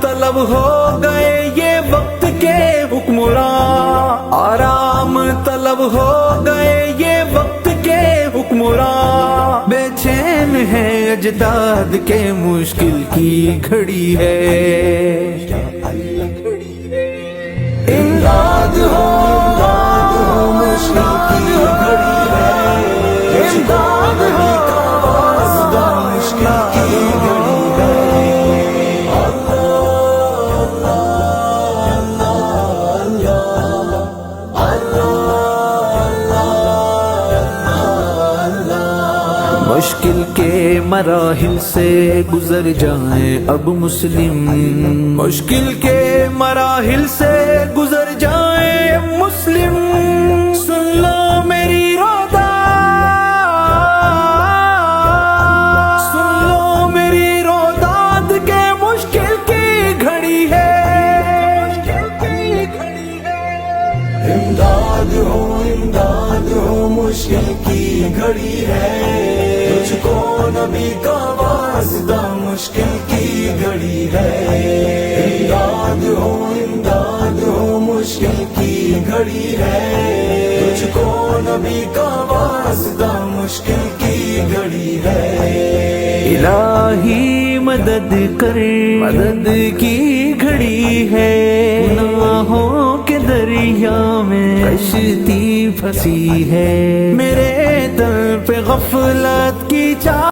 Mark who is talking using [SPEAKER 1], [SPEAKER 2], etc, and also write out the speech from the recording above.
[SPEAKER 1] طلب ہو گئے یہ وقت کے حکمراں، آرام طلب ہو گئے یہ وقت کے حکمراں، بے چین ہے اجداد کے مشکل کی گھڑی ہے، امداد ہو مشکل کی گھڑی ہے، امداد ہو مشکل کی گھڑی ہے۔ مشکل کے مراحل سے گزر جائیں اب مسلم، مشکل کے مراحل سے گزر جائیں مسلم، سن لو میری رودا، سن لو میری روداد کے مشکل کی گھڑی ہے، امداد ہو مشکل کی گھڑی ہے، تجھ کو نبی کا واسطہ مشکل کی گھڑی ہے، امداد ہو مشکل کی گھڑی ہے، تجھ کو نبی کا واسطہ مشکل کی گھڑی ہے، الہی مدد کر، مدد کی گھڑی ہے، گناہوں کے دریا میں کشتی پھنسی ہے، میرے دل پہ غفلت کی چاہ